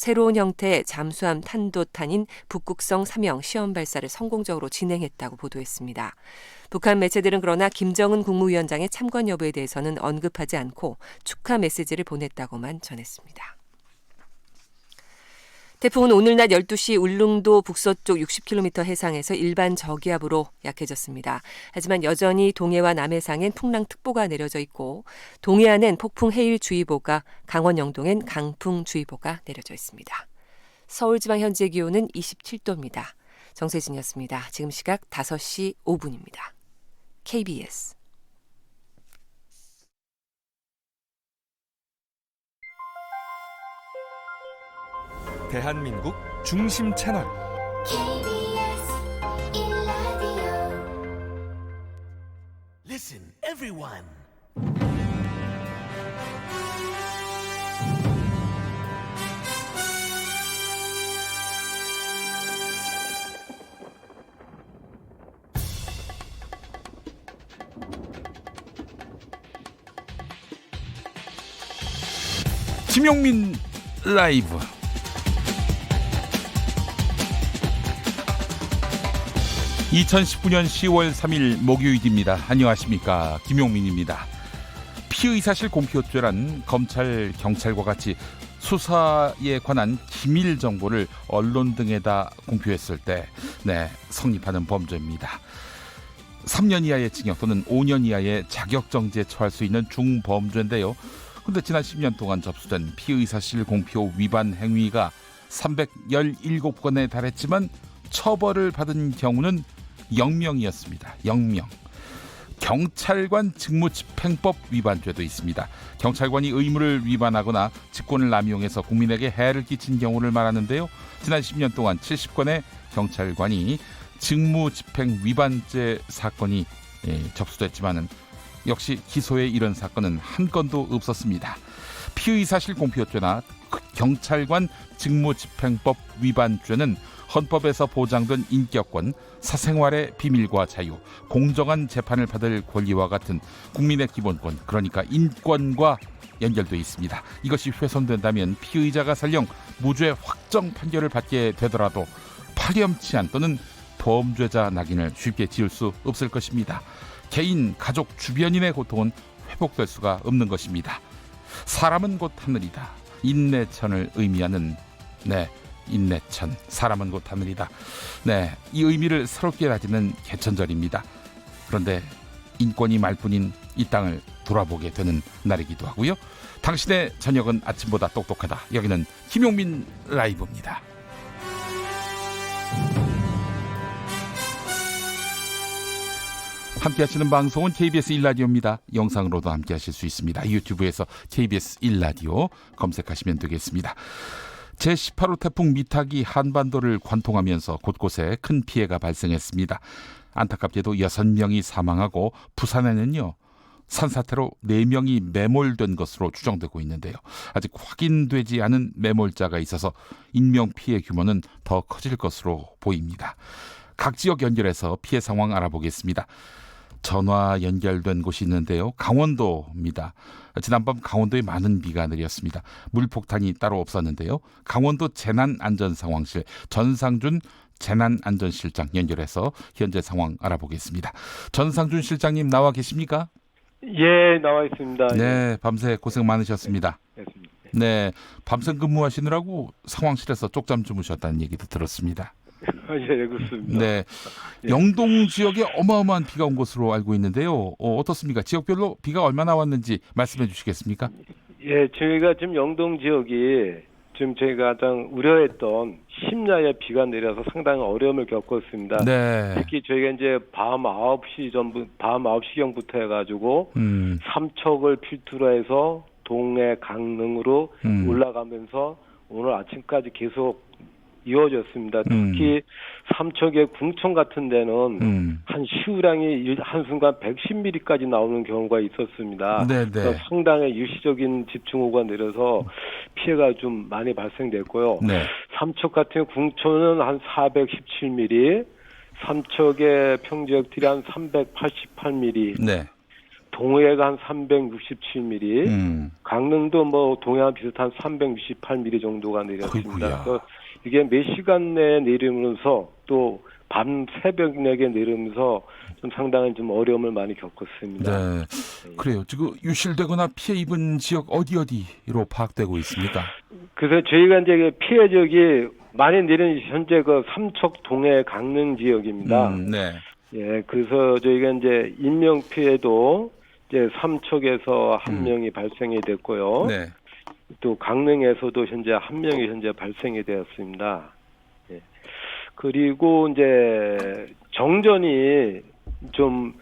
새로운 형태의 잠수함 탄도탄인 북극성 3형 시험 발사를 성공적으로 진행했다고 보도했습니다. 북한 매체들은 그러나 김정은 국무위원장의 참관 여부에 대해서는 언급하지 않고 축하 메시지를 보냈다고만 전했습니다. 태풍은 오늘 낮 12시 울릉도 북서쪽 60km 해상에서 일반 저기압으로 약해졌습니다. 하지만 여전히 동해와 남해상엔 풍랑특보가 내려져 있고 동해안엔 폭풍해일주의보가, 강원 영동엔 강풍주의보가 내려져 있습니다. 서울지방 현재 기온은 27도입니다. 정세진이었습니다. 지금 시각 5시 5분입니다. KBS 대한민국 중심 채널 KBS 1라디오. Listen, everyone. 김용민 라이브. (2019년 10월 3일) 목요일입니다. 안녕하십니까, 김용민입니다. 피의사실 공표죄란 검찰, 경찰과 같이 수사에 관한 기밀 정보를 언론 등에다 공표했을 때 성립하는 범죄입니다. 3년 이하의 징역 또는 5년 이하의 자격정지에 처할 수 있는 중범죄인데요. 그런데 지난 10년 동안 접수된 피의사실 공표 위반 행위가 317건에 달했지만 처벌을 받은 경우는 0명이었습니다. 0명. 경찰관 직무집행법 위반죄도 있습니다. 경찰관이 의무를 위반하거나 직권을 남용해서 국민에게 해를 끼친 경우를 말하는데요. 지난 10년 동안 70건의 경찰관이 직무집행 위반죄 사건이 접수됐지만은 역시 기소에 이른 사건은 한 건도 없었습니다. 피의사실 공표죄나 경찰관 직무집행법 위반죄는 헌법에서 보장된 인격권, 사생활의 비밀과 자유, 공정한 재판을 받을 권리와 같은 국민의 기본권, 그러니까 인권과 연결되어 있습니다. 이것이 훼손된다면 피의자가 설령 무죄 확정 판결을 받게 되더라도 파렴치한 또는 범죄자 낙인을 쉽게 지을 수 없을 것입니다. 개인, 가족, 주변인의 고통은 회복될 수가 없는 것입니다. 사람은 곧 하늘이다. 인내천을 의미하는 인내천, 사람은 곧 하늘이다. 이 의미를 새롭게 가지는 개천절입니다. 그런데 인권이 말뿐인 이 땅을 돌아보게 되는 날이기도 하고요. 당신의 저녁은 아침보다 똑똑하다. 여기는 김용민 라이브입니다. 함께 하시는 방송은 KBS 1라디오입니다. 영상으로도 함께 하실 수 있습니다. 유튜브에서 KBS 1라디오 검색하시면 되겠습니다. 제18호 태풍 미탁이 한반도를 관통하면서 곳곳에 큰 피해가 발생했습니다. 안타깝게도 6명이 사망하고 부산에는요, 산사태로 4명이 매몰된 것으로 추정되고 있는데요. 아직 확인되지 않은 매몰자가 있어서 인명피해 규모는 더 커질 것으로 보입니다. 각 지역 연결해서 피해 상황 알아보겠습니다. 전화 연결된 곳이 있는데요. 강원도입니다. 지난밤 강원도에 많은 비가 내렸습니다. 물폭탄이 따로 없었는데요. 강원도 재난안전상황실 전상준 재난안전실장 연결해서 현재 상황 알아보겠습니다. 전상준 실장님 나와 계십니까? 예, 나와 있습니다. 네, 밤새 고생 많으셨습니다. 네, 밤새 근무하시느라고 상황실에서 쪽잠 주무셨다는 얘기도 들었습니다. 예, 그렇습니다. 네, 영동 지역에 어마어마한 비가 온 것으로 알고 있는데요. 어떻습니까? 지역별로 비가 얼마나 왔는지 말씀해 주시겠습니까? 예, 저희가 지금 영동 지역이 지금 저희가 가장 우려했던 심야에 비가 내려서 상당히 어려움을 겪었습니다. 네. 특히 저희가 이제 밤 9시경부터 해가지고 삼척을 필두로 해서 동해 강릉으로 올라가면서 오늘 아침까지 계속 이어졌습니다. 특히 삼척의 궁천 같은 데는 한 시우량이 한순간 110mm까지 나오는 경우가 있었습니다. 네네. 상당히 일시적인 집중호우가 내려서 피해가 좀 많이 발생됐고요. 네. 삼척 같은 궁천은 한 417mm, 삼척의 평지역들이 한 388mm, 네. 동해가 한 367mm, 강릉도 뭐 동해와 비슷한 368mm 정도가 내렸습니다. 어이구야. 그래서 이게 몇 시간 내에 내리면서 또 밤 새벽 내게 내리면서 좀 상당한 좀 어려움을 많이 겪었습니다. 네. 그래요. 지금 유실되거나 피해 입은 지역 어디로 파악되고 있습니까? 그래서 저희가 이제 그 피해 지역이 많이 내린 현재 그 삼척 동해 강릉 지역입니다. 네. 예, 그래서 저희가 이제 인명 피해도 이제 삼척에서 한 명이 발생이 됐고요. 네. 또 강릉에서도 현재 한 명이 현재 발생이 되었습니다. 예. 그리고 이제 정전이 좀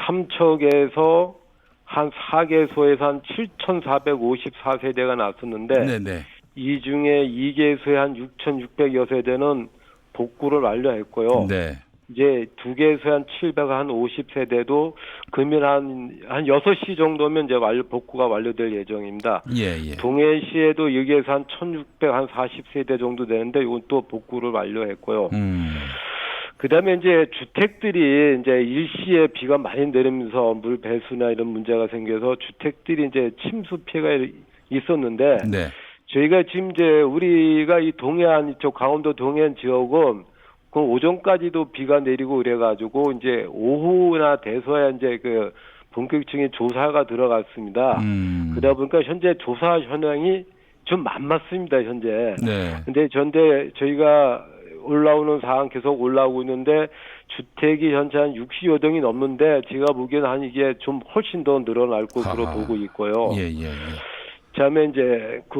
삼척에서 한 4개소에서 한 7,454세대가 났었는데 네, 네. 이 중에 2개소에 한 6,600여 세대는 복구를 완료했고요. 네. 이제 2개소에 한 750세대도 금일 한 6시 정도면 이제 복구가 완료될 예정입니다. 예, 예. 동해시에도 여기에서 한 1,640세대 정도 되는데 이건 또 복구를 완료했고요. 그다음에 이제 주택들이 이제 일시에 비가 많이 내리면서 물 배수나 이런 문제가 생겨서 주택들이 이제 침수 피해가 있었는데 네. 저희가 지금 이제 우리가 이 동해안 이쪽 강원도 동해안 지역은 그 오전까지도 비가 내리고 그래가지고 이제 오후나 돼서야 이제 그 본격적인 조사가 들어갔습니다. 그러다 보니까 현재 조사 현황이 좀 만만습니다, 현재. 네. 근데 저희가 올라오는 사항 계속 올라오고 있는데 주택이 현재 한 60여 동이 넘는데 제가 보기에는 한 이게 좀 훨씬 더 늘어날 것으로 보고 있고요. 예, 예, 예. 그다음에 이제 그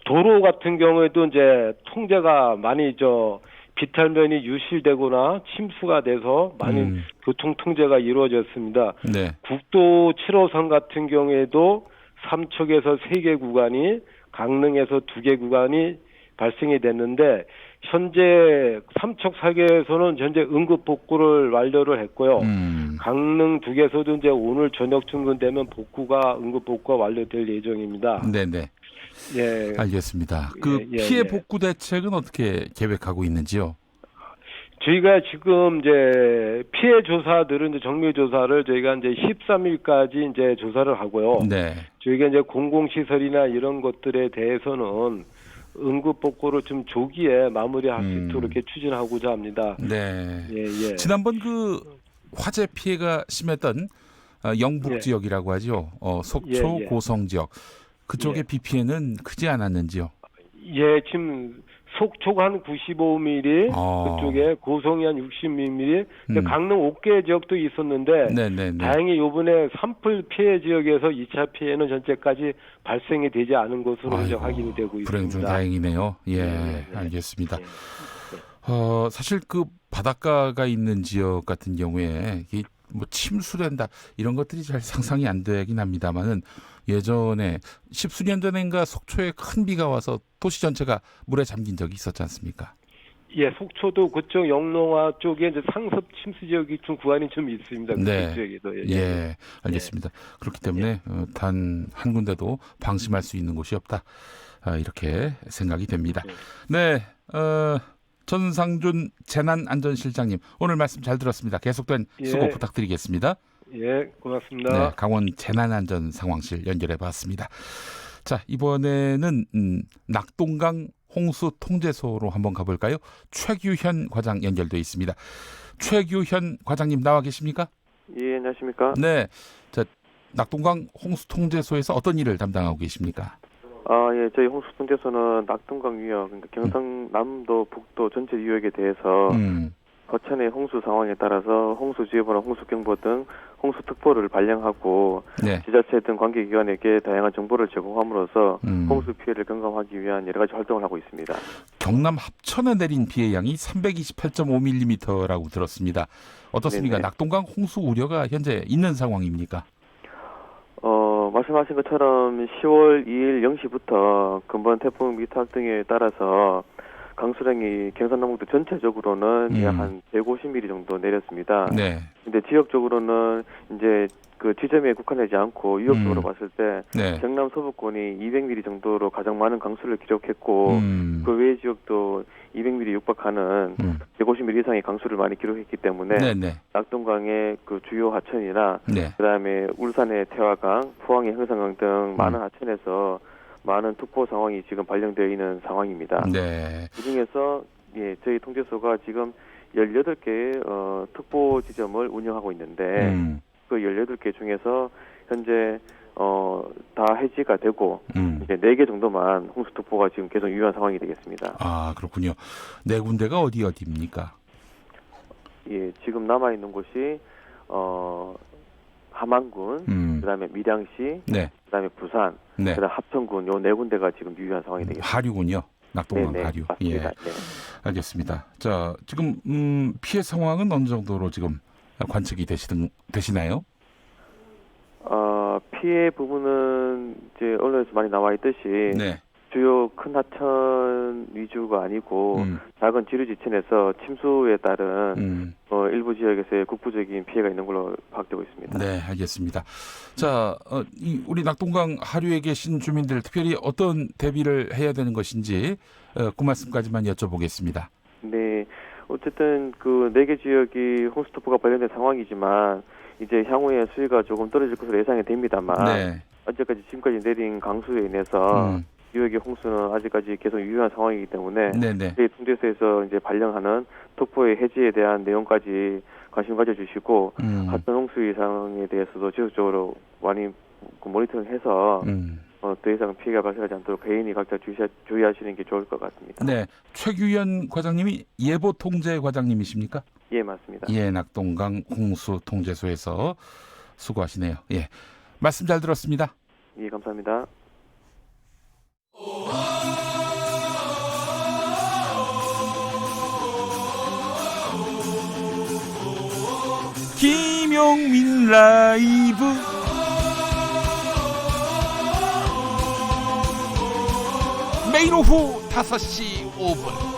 도로 같은 경우에도 이제 통제가 많이 비탈면이 유실되거나 침수가 돼서 많은 교통 통제가 이루어졌습니다. 네. 국도 7호선 같은 경우에도 삼척에서 3개 구간이 강릉에서 2개 구간이 발생이 됐는데 현재 삼척 4개에서는 현재 응급 복구를 완료를 했고요. 강릉 2개에서도 이제 오늘 저녁쯤 되면 응급 복구가 완료될 예정입니다. 네, 네. 예. 알겠습니다. 그 예, 피해 예. 복구 대책은 어떻게 계획하고 있는지요? 저희가 지금 이제 피해 조사들은 이제 정밀 조사를 저희가 이제 13일까지 이제 조사를 하고요. 네. 저희가 이제 공공시설이나 이런 것들에 대해서는 응급 복구를 좀 조기에 마무리할 수 있도록 이렇게 추진하고자 합니다. 네. 예, 예. 지난번 그 화재 피해가 심했던 영북 예. 지역이라고 하죠. 속초, 예, 예. 고성 지역. 그쪽의 예. 비 피해는 크지 않았는지요? 예, 지금 속초가 한 95mm, 아. 그쪽에 고성이 한 60mm, 강릉 5개 지역도 있었는데 네네네. 다행히 이번에 산불 피해 지역에서 2차 피해는 현재까지 발생이 되지 않은 것으로 이제 확인이 되고 불행 중 있습니다. 다행이네요. 예, 예. 알겠습니다. 예. 사실 그 바닷가가 있는 지역 같은 경우에 이 뭐 침수된다 이런 것들이 잘 상상이 안 되긴 합니다만은 예전에 십수년 전인가 속초에 큰 비가 와서 도시 전체가 물에 잠긴 적이 있었지 않습니까? 예, 속초도 그쪽 영롱화 쪽에 이제 상습 침수 지역이 좀 구간이 좀 있습니다. 네. 그 지역에도. 예, 알겠습니다. 그렇기 때문에 단 한 군데도 방심할 수 있는 곳이 없다. 이렇게 생각이 됩니다. 네, 전상준 재난안전실장님 오늘 말씀 잘 들었습니다. 계속된 수고 예. 부탁드리겠습니다. 예, 고맙습니다. 네, 강원 재난안전 상황실 연결해봤습니다. 자, 이번에는 낙동강 홍수 통제소로 한번 가볼까요? 최규현 과장 연결돼 있습니다. 최규현 과장님 나와 계십니까? 예, 안녕하십니까? 네, 자, 낙동강 홍수 통제소에서 어떤 일을 담당하고 계십니까? 예, 저희 홍수통제소는 낙동강 유역, 그러니까 경상남도, 북도 전체 유역에 대해서 거천의 홍수 상황에 따라서 홍수주의보나 홍수경보 등 홍수특보를 발령하고 네. 지자체 등 관계기관에게 다양한 정보를 제공함으로써 홍수 피해를 경감하기 위한 여러 가지 활동을 하고 있습니다. 경남 합천에 내린 비의 양이 328.5mm라고 들었습니다. 어떻습니까? 네네. 낙동강 홍수 우려가 현재 있는 상황입니까? 말씀하신 것처럼 10월 2일 0시부터 근본 태풍 미탁 등에 따라서 강수량이 경상남북도 전체적으로는 약 한 150mm 정도 내렸습니다. 네. 근데 지역적으로는 이제 그 지점에 국한되지 않고 유역적으로 봤을 때 네. 경남 서부권이 200mm 정도로 가장 많은 강수를 기록했고 그 외의 지역도 200mm 육박하는 150mm 이상의 강수를 많이 기록했기 때문에 네네. 낙동강의 그 주요 하천이나 네. 그다음에 울산의 태화강, 포항의 형산강 등 많은 하천에서 많은 특보 상황이 지금 발령되어 있는 상황입니다. 네. 그중에서 저희 통제소가 지금 18개의 특보 지점을 운영하고 있는데 그 18개 중에서 현재 다 해지가 되고 이제 4개 정도만 홍수특보가 지금 계속 유효한 상황이 되겠습니다. 아, 그렇군요. 4군데가 어디입니까? 예, 지금 남아 있는 곳이 함안군, 그다음에 밀양시, 네. 그다음에 부산, 네. 그다음 합천군 요 4군데가 지금 유효한 상황이 되겠습니다. 하류군요. 낙동강 네네, 하류. 맞습니다. 예. 네. 알겠습니다. 자, 지금 피해 상황은 어느 정도로 지금 관측이 되시나요? 피해 부분은 이제 언론에서 많이 나와 있듯이 네. 주요 큰 하천 위주가 아니고 작은 지류 지천에서 침수에 따른 일부 지역에서의 국부적인 피해가 있는 걸로 파악되고 있습니다. 네, 알겠습니다. 자, 우리 낙동강 하류에 계신 주민들 특별히 어떤 대비를 해야 되는 것인지 그 말씀까지만 여쭤보겠습니다. 네, 어쨌든 그 4개 지역이 홍수특보가 발령된 상황이지만 이제 향후에 수위가 조금 떨어질 것으로 예상이 됩니다만 네. 어제까지 지금까지 내린 강수에 인해서 유역의 홍수는 아직까지 계속 유효한 상황이기 때문에 네네. 저희 통제소에서 이제 발령하는 특보의 해지에 대한 내용까지 관심 가져주시고 하천 홍수 이상에 대해서도 지속적으로 많이 모니터링해서 더 이상 피해가 발생하지 않도록 개인이 각자 주의하시는 게 좋을 것 같습니다. 네, 최규현 과장님이 예보 통제 과장님이십니까? 예, 맞습니다. 예, 낙동강 홍수 통제소에서 수고하시네요. 예, 말씀 잘 들었습니다. 예, 감사합니다. 김용민 라이브 매일 오후 5시 5분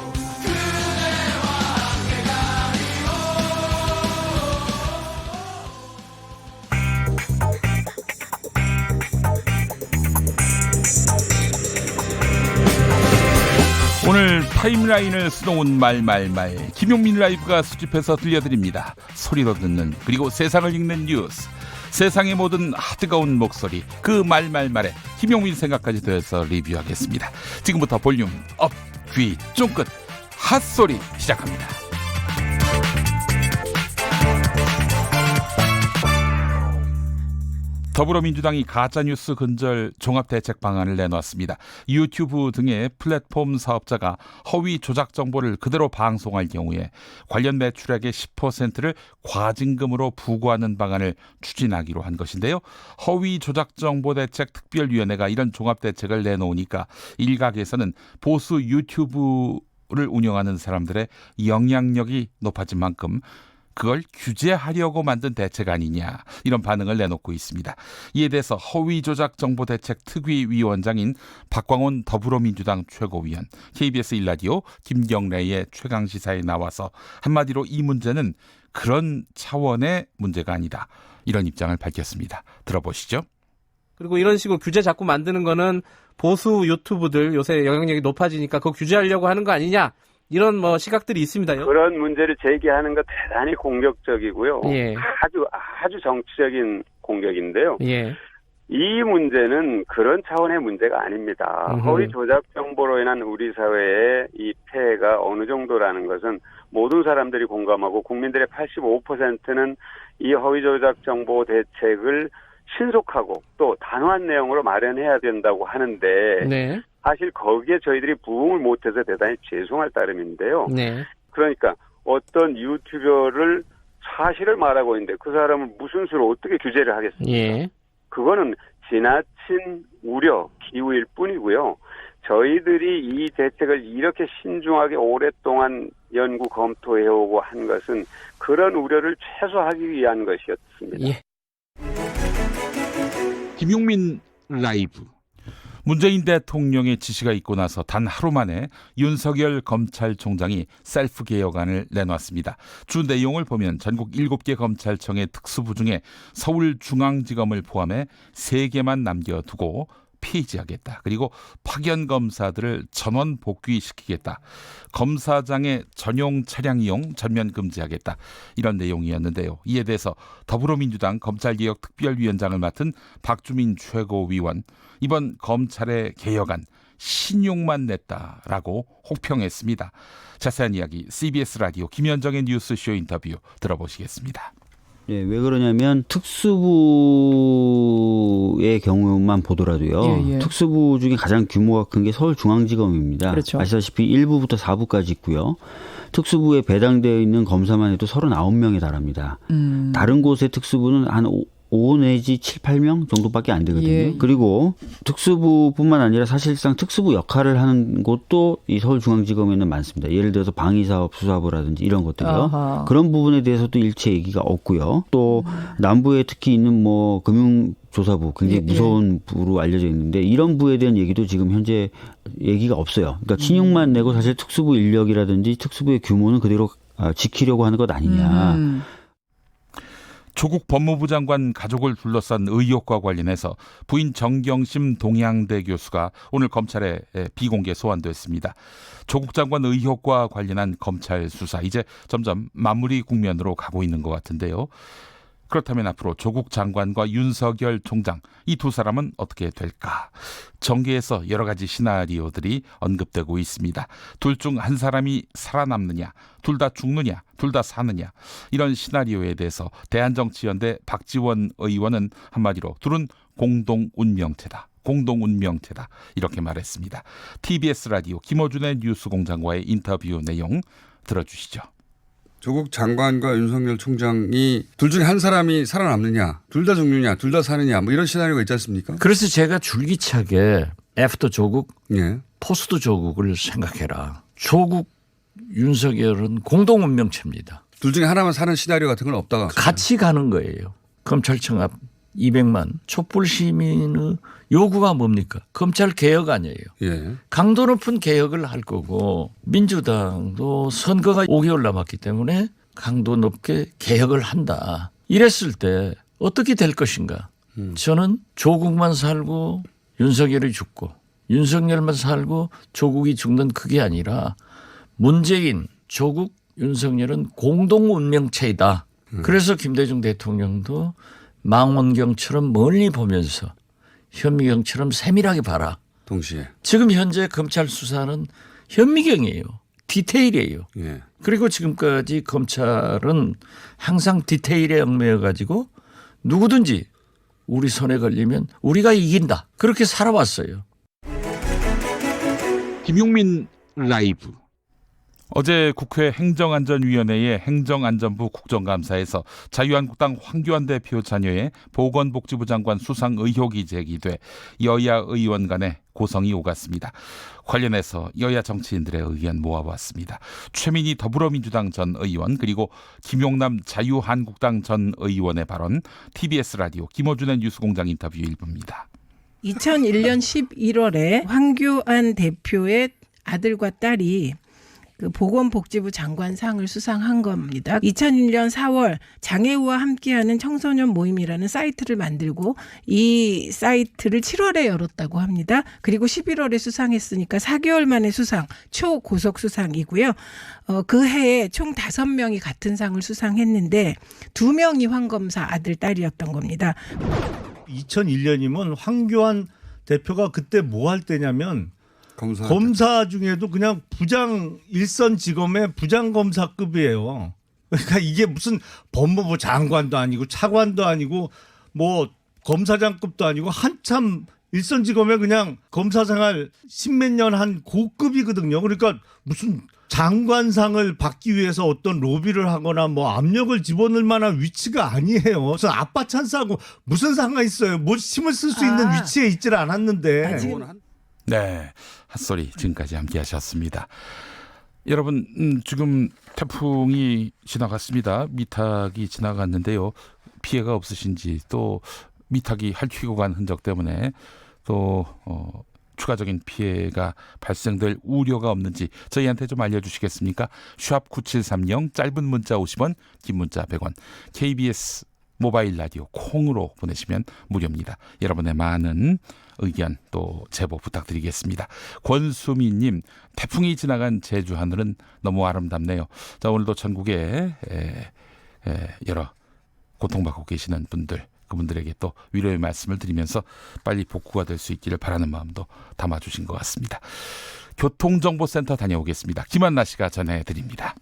오늘 타임라인을 수놓은 말말말 김용민 라이브가 수집해서 들려드립니다. 소리로 듣는 그리고 세상을 읽는 뉴스 세상의 모든 뜨거운 목소리 그 말말말에 김용민 생각까지 더해서 리뷰하겠습니다. 지금부터 볼륨 업 귀 쫑긋 핫소리 시작합니다. 더불어민주당이 가짜뉴스 근절 종합대책 방안을 내놓았습니다. 유튜브 등의 플랫폼 사업자가 허위 조작 정보를 그대로 방송할 경우에 관련 매출액의 10%를 과징금으로 부과하는 방안을 추진하기로 한 것인데요. 허위 조작 정보 대책 특별위원회가 이런 종합대책을 내놓으니까 일각에서는 보수 유튜브를 운영하는 사람들의 영향력이 높아진 만큼 그걸 규제하려고 만든 대책 아니냐 이런 반응을 내놓고 있습니다. 이에 대해서 허위조작 정보대책 특위위원장인 박광온 더불어민주당 최고위원 KBS 1라디오 김경래의 최강시사에 나와서 한마디로 이 문제는 그런 차원의 문제가 아니다 이런 입장을 밝혔습니다. 들어보시죠. 그리고 이런 식으로 규제 자꾸 만드는 거는 보수 유튜브들 요새 영향력이 높아지니까 그거 규제하려고 하는 거 아니냐 이런 시각들이 있습니다요. 그런 문제를 제기하는 거 대단히 공격적이고요. 예. 아주 정치적인 공격인데요. 예. 이 문제는 그런 차원의 문제가 아닙니다. 허위 조작 정보로 인한 우리 사회의 이 폐해가 어느 정도라는 것은 모든 사람들이 공감하고 국민들의 85%는 이 허위 조작 정보 대책을 신속하고 또 단호한 내용으로 마련해야 된다고 하는데 네. 사실 거기에 저희들이 부응을 못해서 대단히 죄송할 따름인데요. 네. 그러니까 어떤 유튜버를 사실을 말하고 있는데 그 사람을 무슨 수로 어떻게 규제를 하겠습니까? 예. 그거는 지나친 우려, 기우일 뿐이고요. 저희들이 이 대책을 이렇게 신중하게 오랫동안 연구 검토해오고 한 것은 그런 우려를 최소화하기 위한 것이었습니다. 예. 김용민 라이브 문재인 대통령의 지시가 있고 나서 단 하루 만에 윤석열 검찰총장이 셀프 개혁안을 내놨습니다. 주 내용을 보면 전국 7개 검찰청의 특수부 중에 서울중앙지검을 포함해 3개만 남겨두고 폐지하겠다. 그리고 파견 검사들을 전원 복귀시키겠다. 검사장의 전용 차량 이용 전면 금지하겠다. 이런 내용이었는데요. 이에 대해서 더불어민주당 검찰개혁 특별위원장을 맡은 박주민 최고위원, 이번 검찰의 개혁안 신용만 냈다라고 혹평했습니다. 자세한 이야기 CBS 라디오 김현정의 뉴스쇼 인터뷰 들어보시겠습니다. 예, 왜 그러냐면 특수부의 경우만 보더라도요. 예. 특수부 중에 가장 규모가 큰 게 서울중앙지검입니다. 그렇죠. 아시다시피 1부부터 4부까지 있고요. 특수부에 배당되어 있는 검사만 해도 39명에 달합니다. 다른 곳의 특수부는 한 5 내지 7, 8명 정도밖에 안 되거든요. 예. 그리고 특수부뿐만 아니라 사실상 특수부 역할을 하는 곳도 이 서울중앙지검에는 많습니다. 예를 들어서 방위사업 수사부라든지 이런 것들이요. 아하. 그런 그런 부분에 대해서도 일체 얘기가 없고요. 또 남부에 특히 있는 뭐 금융조사부 굉장히 무서운 부로 알려져 있는데 이런 부에 대한 얘기도 지금 현재 얘기가 없어요. 그러니까 신용만 내고 사실 특수부 인력이라든지 특수부의 규모는 그대로 지키려고 하는 것 아니냐. 조국 법무부 장관 가족을 둘러싼 의혹과 관련해서 부인 정경심 동양대 교수가 오늘 검찰에 비공개 소환됐습니다. 조국 장관 의혹과 관련한 검찰 수사 이제 점점 마무리 국면으로 가고 있는 것 같은데요. 그렇다면 앞으로 조국 장관과 윤석열 총장 이 두 사람은 어떻게 될까? 정계에서 여러 가지 시나리오들이 언급되고 있습니다. 둘 중 한 사람이 살아남느냐, 둘 다 죽느냐, 둘 다 사느냐 이런 시나리오에 대해서 대한정치연대 박지원 의원은 한마디로 둘은 공동운명체다. 공동운명체다 이렇게 말했습니다. TBS 라디오 김어준의 뉴스공장과의 인터뷰 내용 들어주시죠. 조국 장관과 윤석열 총장이 둘 중에 한 사람이 살아남느냐, 둘 다 죽느냐, 둘 다 사느냐, 뭐 이런 시나리오가 있지 않습니까? 그래서 제가 줄기차게 애프터 조국, 예. 포스트 조국을 생각해라. 조국, 윤석열은 공동운명체입니다. 둘 중에 하나만 사는 시나리오 같은 건 없다가. 같이 가는 거예요. 검찰청 앞 200만 촛불 시민의 요구가 뭡니까? 검찰 개혁 아니에요. 예. 강도 높은 개혁을 할 거고 민주당도 선거가 5개월 남았기 때문에 강도 높게 개혁을 한다. 이랬을 때 어떻게 될 것인가? 저는 조국만 살고 윤석열이 죽고 윤석열만 살고 조국이 죽는 그게 아니라 문재인, 조국, 윤석열은 공동운명체이다. 그래서 김대중 대통령도 망원경처럼 멀리 보면서 현미경처럼 세밀하게 봐라. 동시에. 지금 현재 검찰 수사는 현미경이에요. 디테일이에요. 예. 그리고 지금까지 검찰은 항상 디테일에 얽매여 가지고 누구든지 우리 손에 걸리면 우리가 이긴다. 그렇게 살아왔어요. 김용민 라이브. 어제 국회 행정안전위원회의 행정안전부 국정감사에서 자유한국당 황교안 대표 자녀의 보건복지부 장관 수상 의혹이 제기돼 여야 의원 간의 고성이 오갔습니다. 관련해서 여야 정치인들의 의견 모아봤습니다. 최민희 더불어민주당 전 의원 그리고 김용남 자유한국당 전 의원의 발언 TBS 라디오 김어준의 뉴스공장 인터뷰 일부입니다. 2001년 11월에 황교안 대표의 아들과 딸이 그 보건복지부 장관상을 수상한 겁니다. 2001년 4월 장애우와 함께하는 청소년 모임이라는 사이트를 만들고 이 사이트를 7월에 열었다고 합니다. 그리고 11월에 수상했으니까 4개월 만에 수상, 초고속 수상이고요. 그 해에 총 5명이 같은 상을 수상했는데 2명이 황 검사 아들, 딸이었던 겁니다. 2001년이면 황교안 대표가 그때 뭐 할 때냐면 검사 중에도 그냥 부장 일선지검의 부장검사급이에요. 그러니까 이게 무슨 법무부 장관도 아니고 차관도 아니고 뭐 검사장급도 아니고 한참 일선지검에 그냥 검사 생활 10몇 년 한 고급이거든요. 그러니까 무슨 장관상을 받기 위해서 어떤 로비를 하거나 뭐 압력을 집어넣을 만한 위치가 아니에요. 그래서 아빠 찬스하고 무슨 상관이 있어요. 뭐 힘을 쓸 수 있는 위치에 있질 않았는데. 네, 핫소리 지금까지 함께하셨습니다. 여러분 지금 태풍이 지나갔습니다. 미탁이 지나갔는데요. 피해가 없으신지 또 미탁이 핥히고 간 흔적 때문에 또 추가적인 피해가 발생될 우려가 없는지 저희한테 좀 알려주시겠습니까? 샵 9730 짧은 문자 50원, 긴 문자 100원. KBS 모바일 라디오 콩으로 보내시면 무료입니다. 여러분의 많은 의견 또 제보 부탁드리겠습니다. 권수미님, 태풍이 지나간 제주 하늘은 너무 아름답네요. 자, 오늘도 전국에 여러 고통받고 계시는 분들, 그분들에게 또 위로의 말씀을 드리면서 빨리 복구가 될 수 있기를 바라는 마음도 담아주신 것 같습니다. 교통정보센터 다녀오겠습니다. 김한나 씨가 전해드립니다.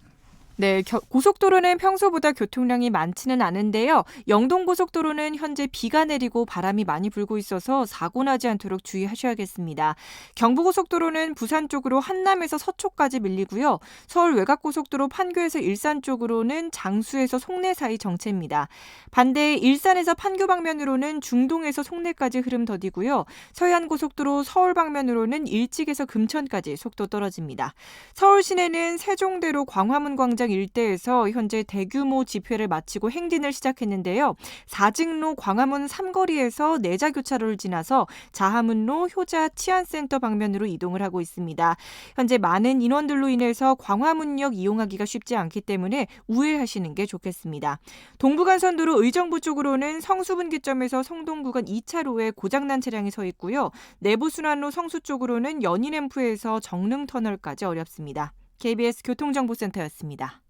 네, 고속도로는 평소보다 교통량이 많지는 않은데요. 영동고속도로는 현재 비가 내리고 바람이 많이 불고 있어서 사고 나지 않도록 주의하셔야겠습니다. 경부고속도로는 부산 쪽으로 한남에서 서초까지 밀리고요. 서울 외곽고속도로 판교에서 일산 쪽으로는 장수에서 송내 사이 정체입니다. 반대 일산에서 판교 방면으로는 중동에서 송내까지 흐름 더디고요. 서해안고속도로 서울 방면으로는 일찍에서 금천까지 속도 떨어집니다. 서울 시내는 세종대로 광화문 광장 일대에서 현재 대규모 집회를 마치고 행진을 시작했는데요. 사직로 광화문 삼거리에서 내자교차로를 지나서 자하문로 효자 치안센터 방면으로 이동을 하고 있습니다. 현재 많은 인원들로 인해서 광화문역 이용하기가 쉽지 않기 때문에 우회하시는 게 좋겠습니다. 동부간선도로 의정부 쪽으로는 성수분기점에서 성동구간 2차로에 고장난 차량이 서 있고요. 내부순환로 성수 쪽으로는 연인앰프에서 정릉터널까지 어렵습니다. KBS 교통정보센터였습니다.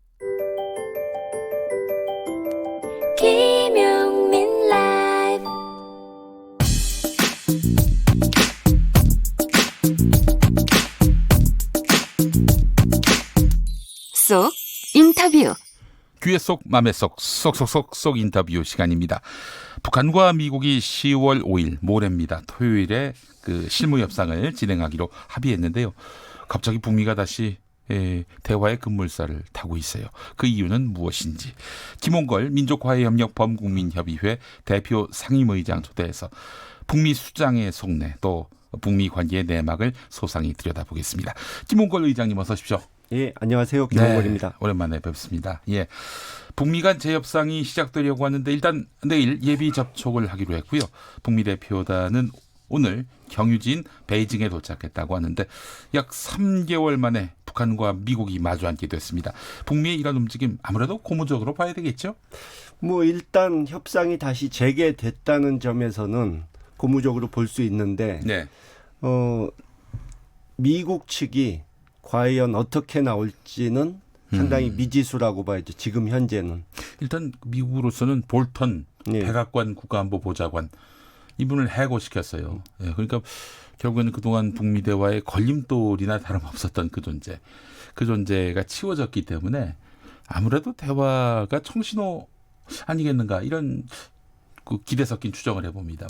김용민 라이브 쏙 인터뷰. 귀에 쏙 맘에 쏙 인터뷰 시간입니다. 북한과 미국이 10월 5일 모레입니다. 토요일에 그 실무 협상을 진행하기로 합의했는데요. 갑자기 북미가 다시 대화의 급물살을 타고 있어요. 그 이유는 무엇인지 김홍걸 민족화해협력 범국민협의회 대표 상임의장 초대해서 북미 수장의 속내 또 북미 관계의 내막을 소상히 들여다보겠습니다. 김홍걸 의장님 어서 오십시오. 예, 안녕하세요. 김홍걸입니다. 네, 오랜만에 뵙습니다. 예, 북미 간 재협상이 시작되려고 하는데 일단 내일 예비 접촉을 하기로 했고요. 북미 대표단은 오늘 경유지인 베이징에 도착했다고 하는데 약 3개월 만에 북한과 미국이 마주 앉게 됐습니다. 북미의 이런 움직임 아무래도 고무적으로 봐야 되겠죠? 뭐 일단 협상이 다시 재개됐다는 점에서는 고무적으로 볼 수 있는데 네. 미국 측이 과연 어떻게 나올지는 상당히 미지수라고 봐야죠. 지금 현재는. 일단 미국으로서는 볼턴 백악관 국가안보보좌관 이분을 해고시켰어요. 예, 그러니까 결국에는 그동안 북미 대화의 걸림돌이나 다름없었던 그 존재가 치워졌기 때문에 아무래도 대화가 청신호 아니겠는가 이런 그 기대 섞인 추정을 해봅니다.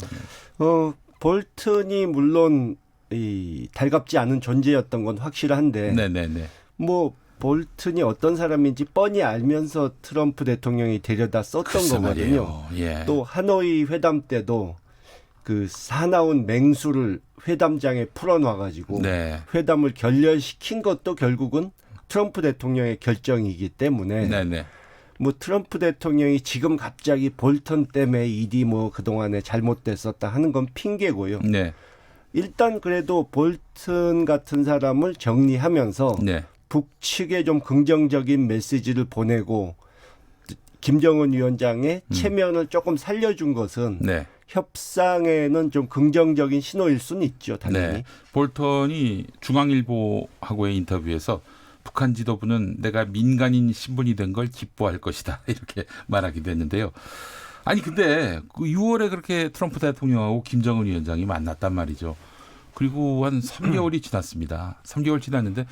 볼튼이 물론 달갑지 않은 존재였던 건 확실한데 네네네. 뭐 볼튼이 어떤 사람인지 뻔히 알면서 트럼프 대통령이 데려다 썼던 거거든요. 예. 또 하노이 회담 때도 그 사나운 맹수를 회담장에 풀어놔가지고 회담을 결렬시킨 것도 결국은 트럼프 대통령의 결정이기 때문에 뭐 트럼프 대통령이 지금 갑자기 볼턴 때문에 일이 뭐 그동안에 잘못됐었다 하는 건 핑계고요. 일단 그래도 볼턴 같은 사람을 정리하면서 북측에 좀 긍정적인 메시지를 보내고 김정은 위원장의 체면을 조금 살려준 것은 협상에는 좀 긍정적인 신호일 수는 있죠. 당연히. 볼턴이 중앙일보하고의 인터뷰에서 북한 지도부는 내가 민간인 신분이 된 걸 기뻐할 것이다 이렇게 말하기도 했는데요. 아니 근데 그 6월에 그렇게 트럼프 대통령하고 김정은 위원장이 만났단 말이죠. 그리고 한 3개월이 지났습니다. 3개월 지났는데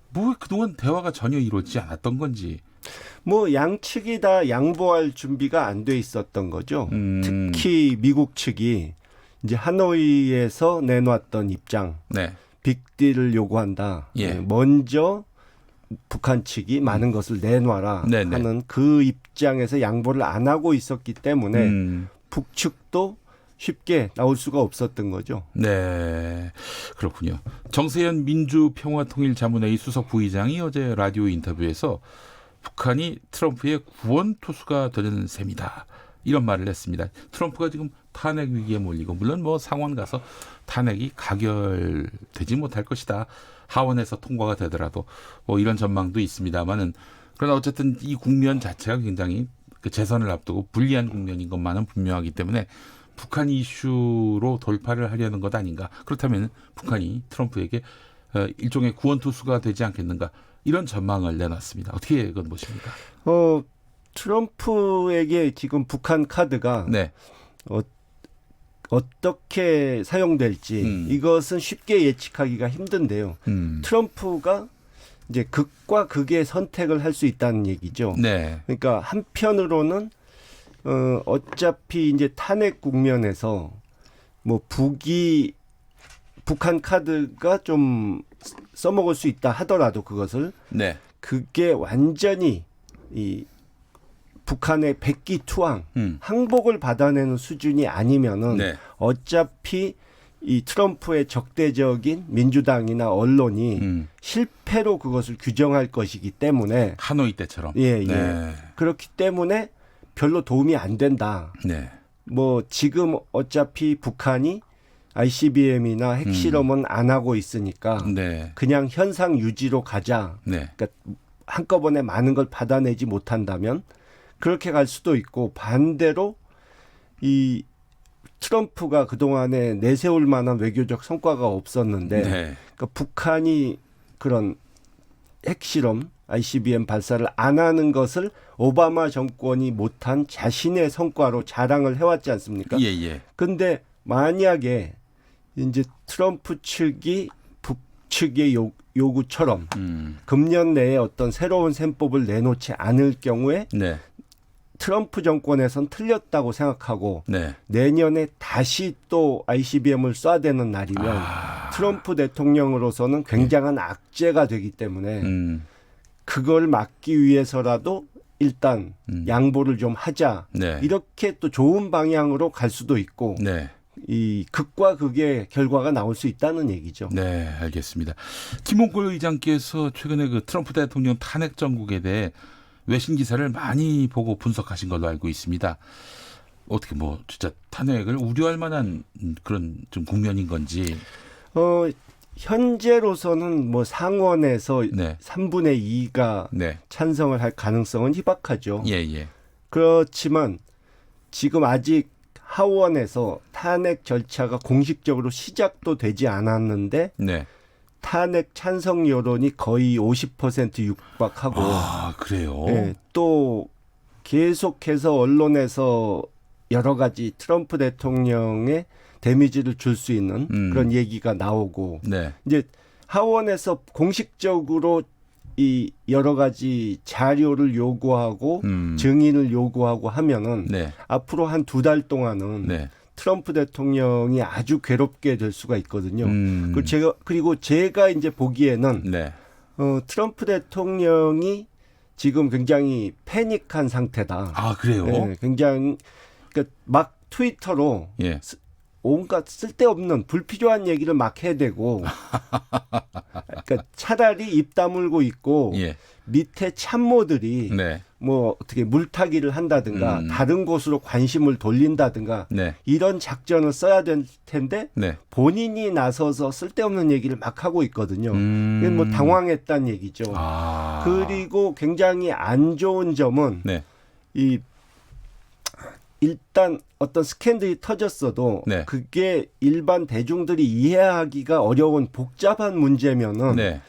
뭐 그동안 대화가 전혀 이루어지지 않았던 건지. 뭐 양측이 다 양보할 준비가 안 돼 있었던 거죠. 특히 미국 측이 이제 하노이에서 내놨던 입장, 빅딜을 요구한다. 먼저 북한 측이 많은 것을 내놔라 하는 그 입장에서 양보를 안 하고 있었기 때문에 북측도 쉽게 나올 수가 없었던 거죠. 네, 그렇군요. 정세현 민주평화통일자문회의 수석 부의장이 어제 라디오 인터뷰에서 북한이 트럼프의 구원 투수가 되는 셈이다 이런 말을 했습니다. 트럼프가 지금 탄핵 위기에 몰리고 물론 뭐 상원 가서 탄핵이 가결되지 못할 것이다. 하원에서 통과가 되더라도 뭐 이런 전망도 있습니다만은 그러나 어쨌든 이 국면 자체가 굉장히 그 재선을 앞두고 불리한 국면인 것만은 분명하기 때문에 북한 이슈로 돌파를 하려는 것 아닌가. 그렇다면 북한이 트럼프에게 일종의 구원투수가 되지 않겠는가. 이런 전망을 내놨습니다. 어떻게 그건 보십니까? 트럼프에게 지금 북한 카드가 네. 어떻게 사용될지 이것은 쉽게 예측하기가 힘든데요. 트럼프가 이제 극과 극의 선택을 할 수 있다는 얘기죠. 네. 그러니까 한편으로는 어차피 이제 탄핵 국면에서 뭐 북한 카드가 좀 써먹을 수 있다 하더라도 그것을 네. 그게 완전히 이 북한의 백기투항 항복을 받아내는 수준이 아니면은 네. 어차피 이 트럼프의 적대적인 민주당이나 언론이 실패로 그것을 규정할 것이기 때문에 하노이 때처럼 예. 네. 그렇기 때문에 별로 도움이 안 된다. 네. 뭐 지금 어차피 북한이 ICBM이나 핵실험은 안 하고 있으니까 네. 그냥 현상 유지로 가자. 네. 그러니까 한꺼번에 많은 걸 받아내지 못한다면 그렇게 갈 수도 있고 반대로 이 트럼프가 그동안에 내세울 만한 외교적 성과가 없었는데 네. 그러니까 북한이 그런 핵실험 ICBM 발사를 안 하는 것을 오바마 정권이 못한 자신의 성과로 자랑을 해왔지 않습니까? 예. 근데 만약에 이제 트럼프 측이 북측의 요구처럼 금년 내에 어떤 새로운 셈법을 내놓지 않을 경우에 네. 트럼프 정권에선 틀렸다고 생각하고 네. 내년에 다시 또 ICBM을 쏴대는 날이면 트럼프 대통령으로서는 굉장한 악재가 되기 때문에 그걸 막기 위해서라도 일단 양보를 좀 하자. 네. 이렇게 또 좋은 방향으로 갈 수도 있고 네. 이 극과 극의 결과가 나올 수 있다는 얘기죠. 네, 알겠습니다. 김홍걸 의장께서 최근에 그 트럼프 대통령 탄핵 정국에 대해 외신 기사를 많이 보고 분석하신 걸로 알고 있습니다. 어떻게 뭐 진짜 탄핵을 우려할 만한 그런 좀 국면인 건지. 현재로서는 뭐 상원에서 네. 3분의 2가 네. 찬성을 할 가능성은 희박하죠. 예. 그렇지만 지금 아직 하원에서 탄핵 절차가 공식적으로 시작도 되지 않았는데 네. 탄핵 찬성 여론이 거의 50% 육박하고 그래요? 네, 또 계속해서 언론에서 여러 가지 트럼프 대통령의 데미지를 줄 수 있는 그런 얘기가 나오고 네. 이제 하원에서 공식적으로 이 여러 가지 자료를 요구하고 증인을 요구하고 하면은 네. 앞으로 한 2달 동안은 네. 트럼프 대통령이 아주 괴롭게 될 수가 있거든요. 그리고 제가 이제 보기에는 네. 트럼프 대통령이 지금 굉장히 패닉한 상태다. 아, 그래요? 네, 굉장히 그러니까 막 트위터로 예. 온갖 쓸데없는 불필요한 얘기를 막 해대고 그러니까 차라리 입 다물고 있고 예. 밑에 참모들이 네. 뭐 어떻게 물타기를 한다든가 다른 곳으로 관심을 돌린다든가 네. 이런 작전을 써야 될 텐데 네. 본인이 나서서 쓸데없는 얘기를 막 하고 있거든요. 뭐 당황했다는 얘기죠. 그리고 굉장히 안 좋은 점은 네. 이 일단 어떤 스캔들이 터졌어도 네. 그게 일반 대중들이 이해하기가 어려운 복잡한 문제면은 네.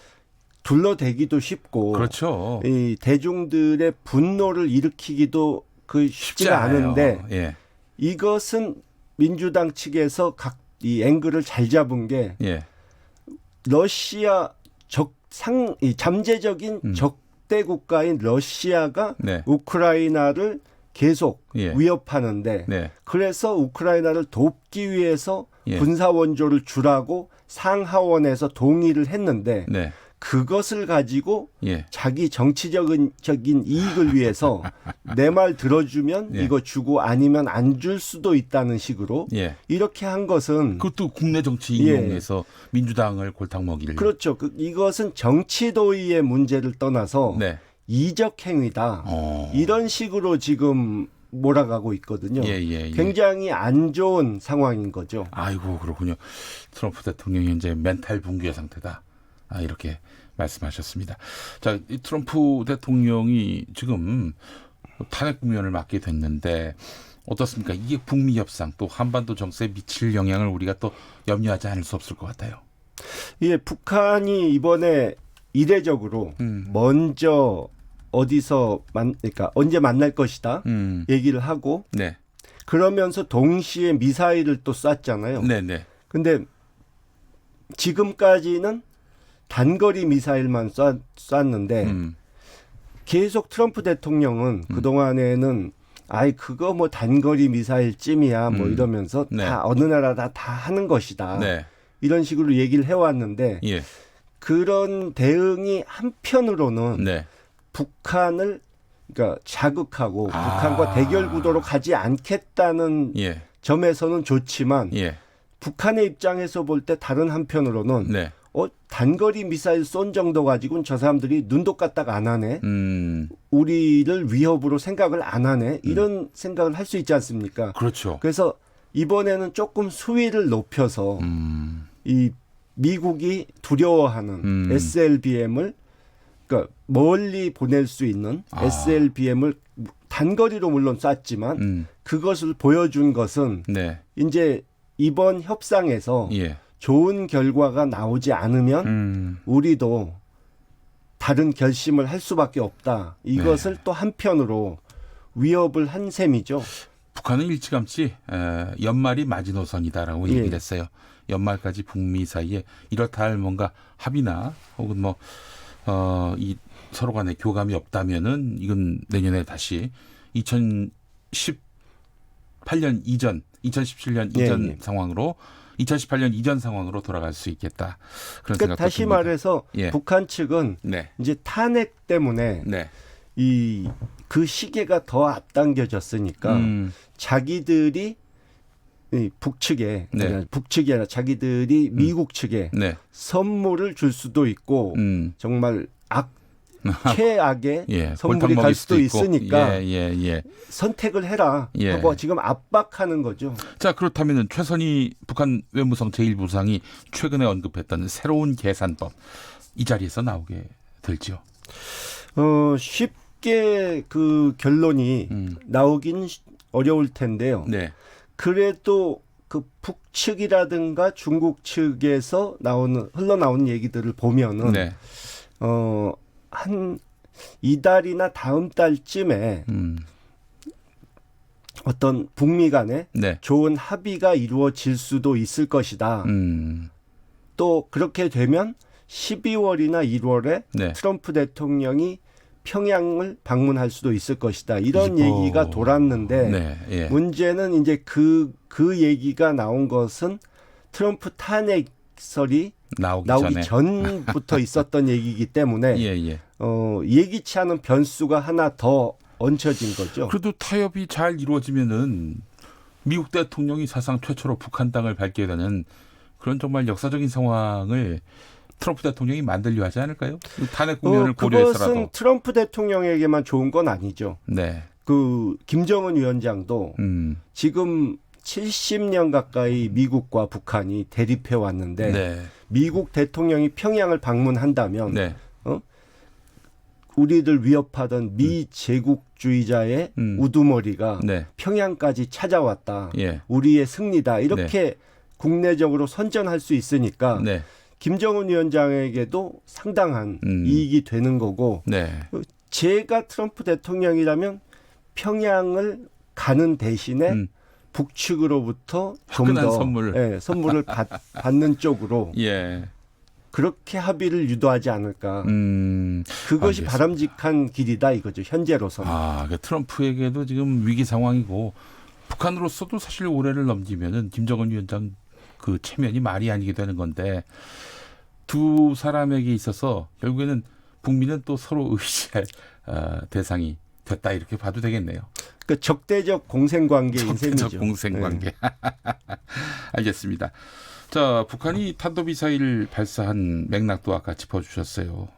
둘러대기도 쉽고 그렇죠. 이 대중들의 분노를 일으키기도 쉽지가 않은데 예. 이것은 민주당 측에서 각 이 앵글을 잘 잡은 게 예. 러시아 이 잠재적인 적대 국가인 러시아가 네. 우크라이나를 계속 예. 위협하는데 네. 그래서 우크라이나를 돕기 위해서 예. 군사 원조를 주라고 상하원에서 동의를 했는데 네. 그것을 가지고 예. 자기 정치적인 이익을 위해서 내 말 들어주면 예. 이거 주고 아니면 안 줄 수도 있다는 식으로 예. 이렇게 한 것은 그것도 국내 정치 예. 이용해서 민주당을 골탕 먹이를. 그렇죠. 이것은 정치 도의의 문제를 떠나서 네. 이적 행위다. 이런 식으로 지금 몰아가고 있거든요. 굉장히 안 좋은 상황인 거죠. 아이고 그렇군요. 트럼프 대통령이 현재 멘탈 붕괴 상태다. 이렇게 말씀하셨습니다. 자, 이 트럼프 대통령이 지금 탄핵 국면을 맞게 됐는데 어떻습니까? 이게 북미 협상 또 한반도 정세에 미칠 영향을 우리가 또 염려하지 않을 수 없을 것 같아요. 예, 북한이 이번에 이례적으로 먼저 어디서 그러니까 언제 만날 것이다 얘기를 하고 그러면서 동시에 미사일을 또 쐈잖아요. 근데 지금까지는 단거리 미사일만 쐈는데 계속 트럼프 대통령은 그동안에는 그거 뭐 단거리 미사일쯤이야 뭐 이러면서 다 어느 나라 다 하는 것이다. 이런 식으로 얘기를 해왔는데 그런 대응이 한편으로는 북한을 그러니까 자극하고 북한과 대결 구도로 가지 않겠다는 점에서는 좋지만 북한의 입장에서 볼 때 다른 한편으로는 단거리 미사일 쏜 정도 가지고는 저 사람들이 눈도 까딱 안 하네. 우리를 위협으로 생각을 안 하네. 이런 생각을 할 수 있지 않습니까? 그렇죠. 그래서 이번에는 조금 수위를 높여서 이 미국이 두려워하는 SLBM을 그러니까 멀리 보낼 수 있는 SLBM을 단거리로 물론 쐈지만 그것을 보여준 것은 이제 이번 협상에서 좋은 결과가 나오지 않으면 우리도 다른 결심을 할 수밖에 없다. 이것을 또 한편으로 위협을 한 셈이죠. 북한은 일찌감치 연말이 마지노선이다라고 얘기를 했어요. 연말까지 북미 사이에 이렇다 할 뭔가 합의나 혹은 이 서로 간에 교감이 없다면은 이건 내년에 다시 2018년 이전, 2017년 이전 상황으로 2018년 이전 상황으로 돌아갈 수 있겠다. 그런 그러니까 생각도 다시 듭니다. 말해서 북한 측은 이제 탄핵 때문에 그 시계가 더 앞당겨졌으니까 자기들이 북측에 북측이 아니라 자기들이 미국 측에 선물을 줄 수도 있고 정말 최악의 선물이 갈 수도 있으니까 선택을 해라 하고 지금 압박하는 거죠. 자, 그렇다면 최선희 북한 외무성 제1부상이 최근에 언급했던 새로운 계산법 이 자리에서 나오게 될지요? 쉽게 그 결론이 나오긴 어려울 텐데요. 그래도 그 북측이라든가 중국 측에서 흘러나오는 얘기들을 보면은 한 이달이나 다음 달쯤에 어떤 북미 간에 좋은 합의가 이루어질 수도 있을 것이다. 또 그렇게 되면 12월이나 1월에 트럼프 대통령이 평양을 방문할 수도 있을 것이다. 이런 얘기가 돌았는데 문제는 이제 그 얘기가 나온 것은 트럼프 탄핵설이 나오기 전부터 있었던 얘기이기 때문에 예기치 않은 변수가 하나 더 얹혀진 거죠. 그래도 타협이 잘 이루어지면은 미국 대통령이 사상 최초로 북한 땅을 밟게 되는 그런 정말 역사적인 상황을 트럼프 대통령이 만들려 하지 않을까요? 탄핵 국면을 고려해서라도. 그것은 트럼프 대통령에게만 좋은 건 아니죠. 그 김정은 위원장도 지금 70년 가까이 미국과 북한이 대립해 왔는데 미국 대통령이 평양을 방문한다면 우리를 위협하던 미 제국주의자의 우두머리가 평양까지 찾아왔다. 우리의 승리다. 이렇게 국내적으로 선전할 수 있으니까 김정은 위원장에게도 상당한 이익이 되는 거고 제가 트럼프 대통령이라면 평양을 가는 대신에 북측으로부터 좀 더 선물을 받는 쪽으로 그렇게 합의를 유도하지 않을까. 그것이 알겠습니다. 바람직한 길이다 이거죠. 현재로서는. 그러니까 트럼프에게도 지금 위기 상황이고 북한으로서도 사실 올해를 넘기면은 김정은 위원장 그 체면이 말이 아니게 되는 건데 두 사람에게 있어서 결국에는 북미는 또 서로 의지할 대상이 됐다 이렇게 봐도 되겠네요. 그 적대적 공생관계인 셈이죠. 적대적 공생관계. 알겠습니다. 자, 북한이 탄도미사일 발사한 맥락도 아까 짚어주셨어요.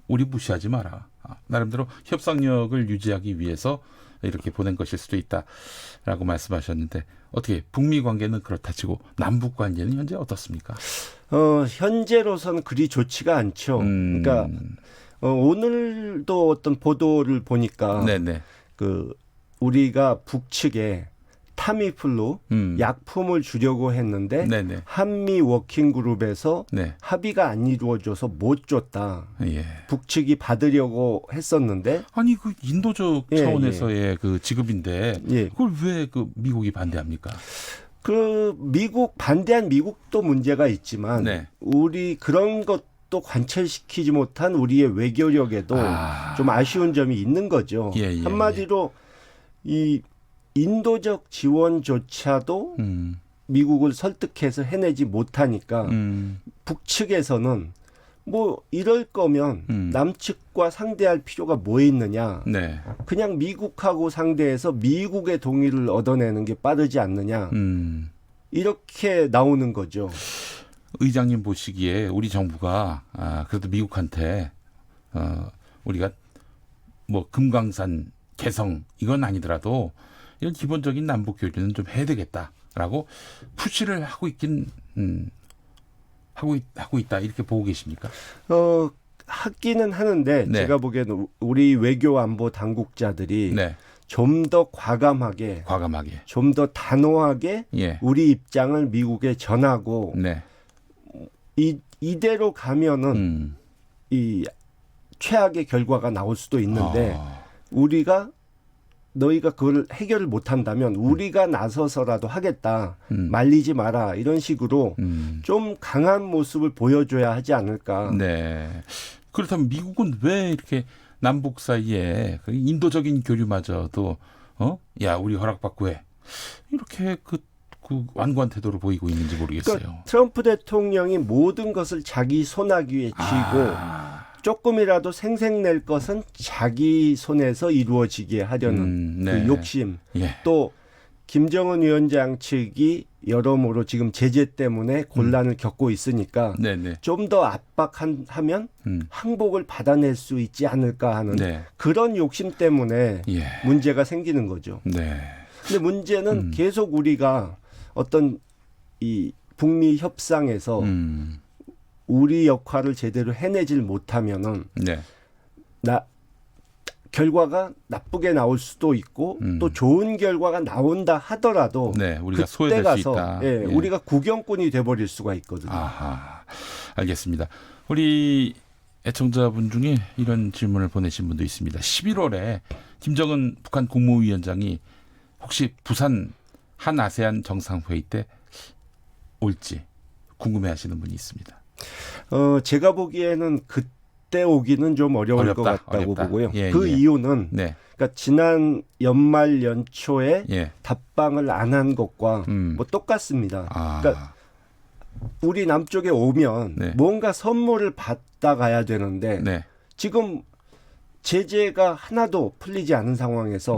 우리 무시하지 마라. 나름대로 협상력을 유지하기 위해서 이렇게 보낸 것일 수도 있다라고 말씀하셨는데 어떻게 북미 관계는 그렇다 치고 남북 관계는 현재 어떻습니까? 현재로서는 그리 좋지가 않죠. 그러니까 오늘도 어떤 보도를 보니까 네네. 그 우리가 북측에 타미플루 약품을 주려고 했는데 네네. 한미 워킹그룹에서 네. 합의가 안 이루어져서 못 줬다. 예. 북측이 받으려고 했었는데 아니 그 인도적 예, 차원에서의 그 지급인데 예. 그걸 왜 그 미국이 반대합니까? 그 미국 반대한 미국도 문제가 있지만 네. 우리 그런 것도 관철시키지 못한 우리의 외교력에도 좀 아쉬운 점이 있는 거죠. 예, 예, 한마디로 이 인도적 지원조차도 미국을 설득해서 해내지 못하니까 북측에서는 뭐 이럴 거면 남측과 상대할 필요가 뭐 있느냐. 네. 그냥 미국하고 상대해서 미국의 동의를 얻어내는 게 빠르지 않느냐. 이렇게 나오는 거죠. 의장님 보시기에 우리 정부가 그래도 미국한테 우리가 뭐 금강산 개성 이건 아니더라도 이런 기본적인 남북 교류는 좀 해야 되겠다라고 푸시를 하고 있긴 하고 있다 이렇게 보고 계십니까? 하기는 하는데 네. 제가 보기에는 우리 외교 안보 당국자들이 네. 좀 더 과감하게 좀 더 단호하게 예. 우리 입장을 미국에 전하고 네. 이대로 가면은 이 최악의 결과가 나올 수도 있는데 우리가 너희가 그걸 해결을 못한다면 우리가 나서서라도 하겠다. 말리지 마라. 이런 식으로 좀 강한 모습을 보여줘야 하지 않을까. 네. 그렇다면 미국은 왜 이렇게 남북 사이에 그 인도적인 교류마저도 야 우리 허락받고 해. 이렇게 그 완고한 태도를 보이고 있는지 모르겠어요. 그러니까 트럼프 대통령이 모든 것을 자기 손아귀에 쥐고 조금이라도 생색낼 것은 자기 손에서 이루어지게 하려는 네. 그 욕심. 예. 또 김정은 위원장 측이 여러모로 지금 제재 때문에 곤란을 겪고 있으니까 좀 더 압박하면 항복을 받아낼 수 있지 않을까 하는 그런 욕심 때문에 문제가 생기는 거죠. 네. 근데 문제는 계속 우리가 어떤 이 북미 협상에서 우리 역할을 제대로 해내질 못하면은 결과가 나쁘게 나올 수도 있고 또 좋은 결과가 나온다 하더라도 우리가 그때 소외될 가서 수 있다. 우리가 구경꾼이 돼버릴 수가 있거든요. 아하, 알겠습니다. 우리 애청자분 중에 이런 질문을 보내신 분도 있습니다. 11월에 김정은 북한 국무위원장이 혹시 부산 한 아세안 정상회의 때 올지 궁금해하시는 분이 있습니다. 제가 보기에는 그때 오기는 좀 어려울 것 같다고 보고요. 그 이유는 그러니까 지난 연말 연초에 답방을 안 한 것과 뭐 똑같습니다. 그러니까 우리 남쪽에 오면 뭔가 선물을 받다 가야 되는데 지금 제재가 하나도 풀리지 않은 상황에서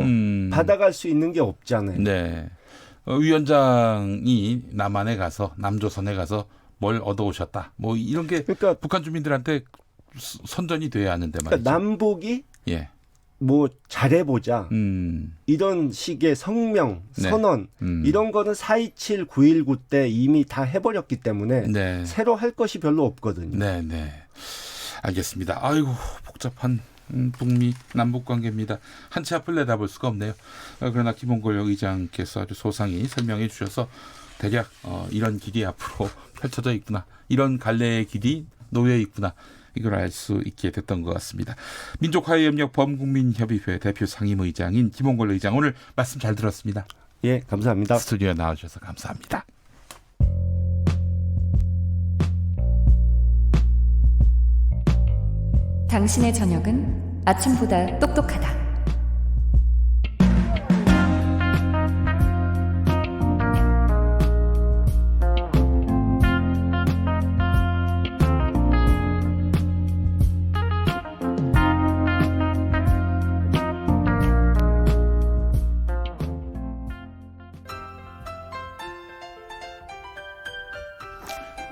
받아갈 수 있는 게 없잖아요. 네. 위원장이 남한에 가서 남조선에 가서 뭘 얻어오셨다. 뭐 이런 게 그러니까 북한 주민들한테 선전이 돼야 하는데 말이죠. 그러니까 남북이 뭐 잘해보자 이런 식의 성명, 선언 이런 거는 4.27, 9.19 때 이미 다 해버렸기 때문에 새로 할 것이 별로 없거든요. 네. 알겠습니다. 아이고 복잡한 북미 남북 관계입니다. 한 치 앞을 내다볼 수가 없네요. 그러나 김홍걸 의장께서 아주 소상히 설명해 주셔서 대략 이런 길이 앞으로 펼쳐져 있구나. 이런 갈래의 길이 놓여 있구나. 이걸 알 수 있게 됐던 것 같습니다. 민족화해협력 범국민협의회 대표 상임의장인 김홍걸 의장 오늘 말씀 잘 들었습니다. 예, 감사합니다. 스튜디오에 나와주셔서 감사합니다. 당신의 저녁은 아침보다 똑똑하다.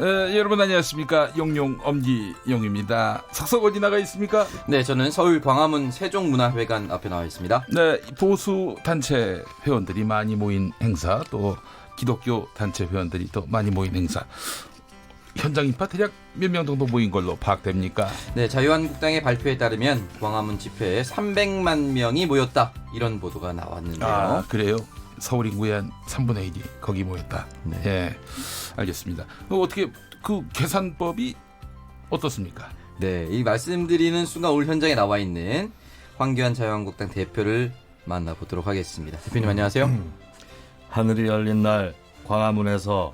여러분 안녕하십니까. 용용 엄기용입니다. 석석 어디 나가 있습니까? 네, 저는 서울 광화문 세종문화회관 앞에 나와 있습니다. 네, 보수 단체 회원들이 많이 모인 행사, 또 기독교 단체 회원들이 또 많이 모인 행사. 현장 인파 대략 몇 명 정도 모인 걸로 파악됩니까? 네, 자유한국당의 발표에 따르면 광화문 집회에 300만 명이 모였다, 이런 보도가 나왔는데요. 아, 그래요? 서울 인구의 한 3분의 1이 거기 모였다. 네, 예, 알겠습니다. 어떻게 그 계산법이 어떻습니까? 네, 이 말씀드리는 순간 오늘 현장에 나와 있는 황교안 자유한국당 대표를 만나보도록 하겠습니다. 대표님 안녕하세요. 하늘이 열린 날 광화문에서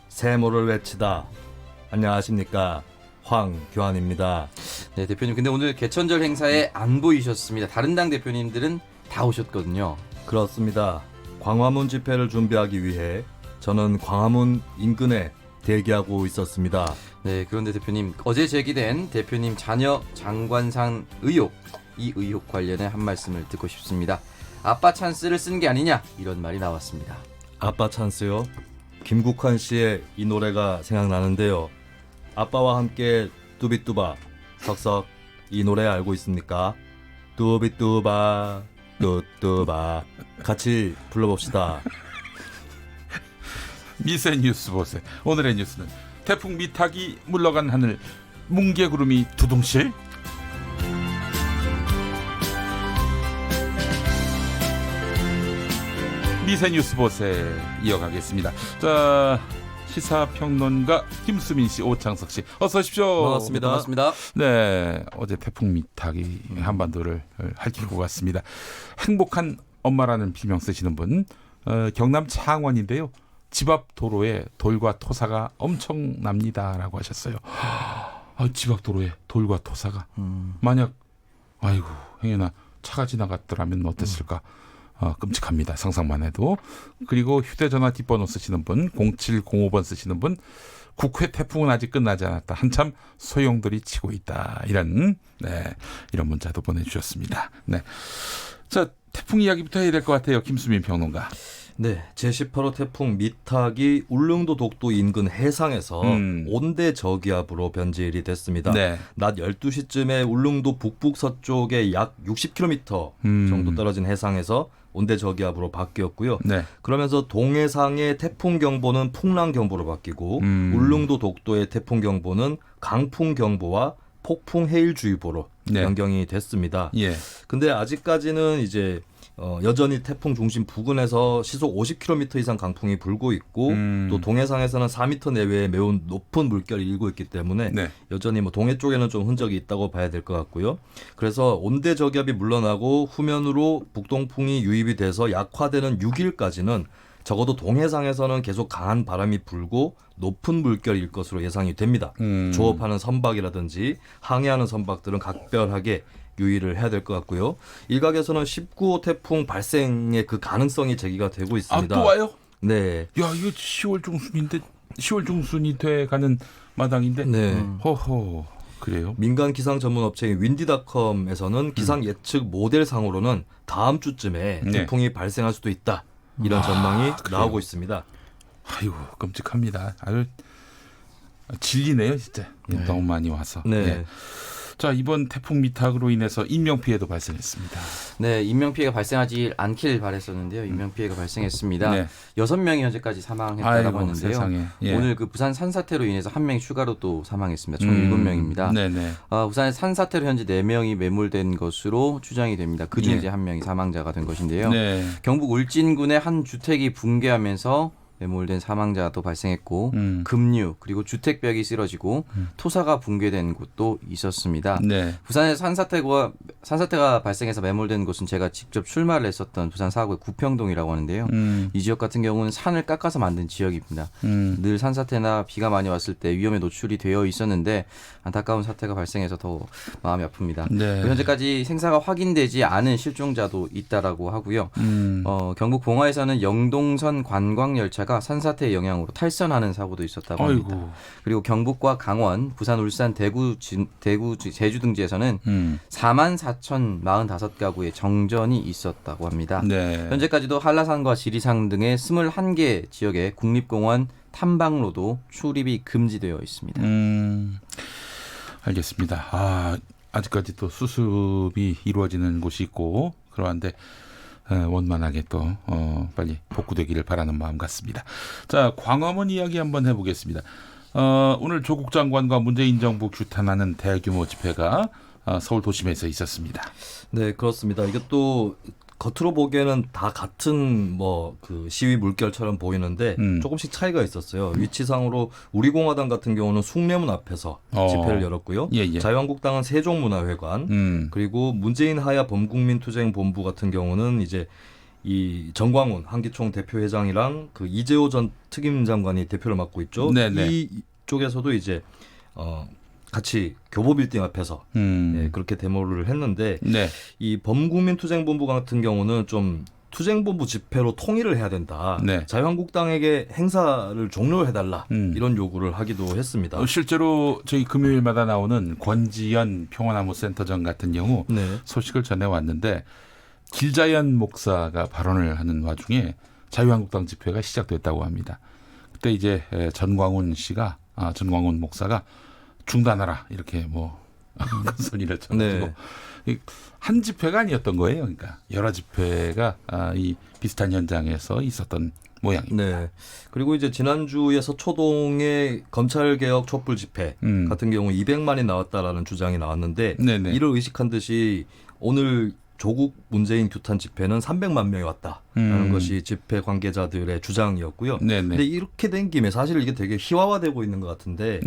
세모를 외치다. 안녕하십니까, 황교안입니다. 네, 대표님, 근데 오늘 개천절 행사에 안 보이셨습니다. 다른 당 대표님들은 다 오셨거든요. 그렇습니다. 광화문 집회를 준비하기 위해 저는 광화문 인근에 대기하고 있었습니다. 네, 그런데 대표님, 어제 제기된 대표님 자녀 장관상 의혹, 이 의혹 관련해 한 말씀을 듣고 싶습니다. 아빠 찬스를 쓴 게 아니냐, 이런 말이 나왔습니다. 아빠 찬스요? 김국환 씨의 이 노래가 생각나는데요. 아빠와 함께 뚜비뚜바 석석, 이 노래 알고 있습니까? 뚜비뚜바 뚜뚜바 같이 불러봅시다. 미세 뉴스 보세요. 오늘의 뉴스는 태풍 미탁이 물러간 하늘, 뭉게구름이 두둥실. 미세 뉴스 보세 이어가겠습니다. 자, 시사평론가 김수민 씨, 오창석 씨, 어서 오십시오. 반갑습니다. 반갑습니다. 네, 어제 태풍 미탁이 한반도를 핥힐 것 같습니다. 행복한 엄마라는 비명 쓰시는 분, 경남 창원인데요. 집 앞 도로에 돌과 토사가 엄청납니다라고 하셨어요. 집 앞 도로에 돌과 토사가 만약 아이고 행여나 차가 지나갔더라면 어땠을까. 끔찍합니다. 상상만 해도. 그리고 휴대전화 뒷번호 쓰시는 분, 0705번 쓰시는 분, 국회 태풍은 아직 끝나지 않았다. 한참 소용돌이 치고 있다. 이런 문자도 보내주셨습니다. 네, 자, 태풍 이야기부터 해야 될 것 같아요. 김수민 평론가. 네, 제18호 태풍 미탁이 울릉도 독도 인근 해상에서 온대 저기압으로 변질이 됐습니다. 네. 낮 12시쯤에 울릉도 북북서쪽에 약 60km 정도 떨어진 해상에서 온대 저기압으로 바뀌었고요. 네. 그러면서 동해상의 태풍 경보는 풍랑 경보로 바뀌고 울릉도 독도의 태풍 경보는 강풍 경보와 폭풍 해일주의보로 변경이 됐습니다. 예. 근데 아직까지는 이제 여전히 태풍 중심 부근에서 시속 50km 이상 강풍이 불고 있고 또 동해상에서는 4m 내외의 매우 높은 물결이 일고 있기 때문에 여전히 동해 쪽에는 좀 흔적이 있다고 봐야 될 것 같고요. 그래서 온대 저기압이 물러나고 후면으로 북동풍이 유입이 돼서 약화되는 6일까지는 적어도 동해상에서는 계속 강한 바람이 불고 높은 물결일 것으로 예상이 됩니다. 조업하는 선박이라든지 항해하는 선박들은 각별하게 유의를 해야 될 것 같고요. 일각에서는 19호 태풍 발생의 그 가능성이 제기가 되고 있습니다. 또 와요? 네. 야, 이거 10월 중순이 돼가는 마당인데. 네. 허허. 그래요? 민간 기상 전문 업체인 윈디닷컴에서는 기상 예측 모델상으로는 다음 주쯤에 태풍이 발생할 수도 있다. 이런 전망이 나오고 있습니다. 아이고, 끔찍합니다. 아유, 질리네요, 진짜. 너무 많이 와서. 네. 자, 이번 태풍 미탁으로 인해서 인명피해도 발생했습니다. 네, 인명피해가 발생하지 않길 바랬었는데요. 인명피해가 발생했습니다. 6명이 현재까지 사망했다고 하는데요. 세상에. 예. 오늘 그 부산 산사태로 인해서 1명 추가로 또 사망했습니다. 총 7명입니다. 네네. 부산 산사태로 현재 4명이 매몰된 것으로 추정이 됩니다. 그중 이제 1명이 사망자가 된 것인데요. 네. 경북 울진군의 한 주택이 붕괴하면서 매몰된 사망자도 발생했고 급류 그리고 주택벽이 쓰러지고 토사가 붕괴된 곳도 있었습니다. 네. 부산에 산사태가 발생해서 매몰된 곳은 제가 직접 출마를 했었던 부산 사구의 구평동이라고 하는데요. 이 지역 같은 경우는 산을 깎아서 만든 지역입니다. 늘 산사태나 비가 많이 왔을 때 위험에 노출이 되어 있었는데 안타까운 사태가 발생해서 더 마음이 아픕니다. 네. 현재까지 생사가 확인되지 않은 실종자도 있다라고 하고요. 경북 봉화에서는 영동선 관광열차가 산사태의 영향으로 탈선하는 사고도 있었다고 합니다. 아이고. 그리고 경북과 강원, 부산, 울산, 대구, 제주 등지에서는 4만 4,045가구의 정전이 있었다고 합니다. 네. 현재까지도 한라산과 지리산 등의 21개 지역의 국립공원 탐방로도 출입이 금지되어 있습니다. 알겠습니다. 아직까지 또 수습이 이루어지는 곳이 있고 그러한데 원만하게 또 빨리 복구되기를 바라는 마음 같습니다. 자, 광화문 이야기 한번 해보겠습니다. 오늘 조국 장관과 문재인 정부 규탄하는 대규모 집회가 서울 도심에서 있었습니다. 네, 그렇습니다. 이게 또 겉으로 보기에는 다 같은 그 시위 물결처럼 보이는데 조금씩 차이가 있었어요. 위치상으로 우리공화당 같은 경우는 숭례문 앞에서 집회를 열었고요. 자유한국당은 세종문화회관, 그리고 문재인 하야 범국민투쟁본부 같은 경우는 이제 이 정광훈 한기총 대표회장이랑 그 이재호 전 특임장관이 대표를 맡고 있죠. 네네. 이쪽에서도 이제 같이 교보빌딩 앞에서 그렇게 데모를 했는데 이 범국민투쟁본부 같은 경우는 좀 투쟁본부 집회로 통일을 해야 된다. 자유한국당에게 행사를 종료해달라 이런 요구를 하기도 했습니다. 실제로 저희 금요일마다 나오는 권지연 평화나무센터장 같은 경우 소식을 전해왔는데 길자연 목사가 발언을 하는 와중에 자유한국당 집회가 시작됐다고 합니다. 그때 이제 전광훈 목사가 중단하라 이렇게 큰 소리를 쳐가지고 한 집회가 아니었던 거예요. 그러니까 여러 집회가 이 비슷한 현장에서 있었던 모양입니다. 네. 그리고 이제 지난주에 서초동의 검찰개혁 촛불 집회 같은 경우 200만이 나왔다라는 주장이 나왔는데 이를 의식한 듯이 오늘 조국 문재인 규탄 집회는 300만 명이 왔다라는 것이 집회 관계자들의 주장이었고요. 근데 이렇게 된 김에 사실 이게 되게 희화화되고 있는 것 같은데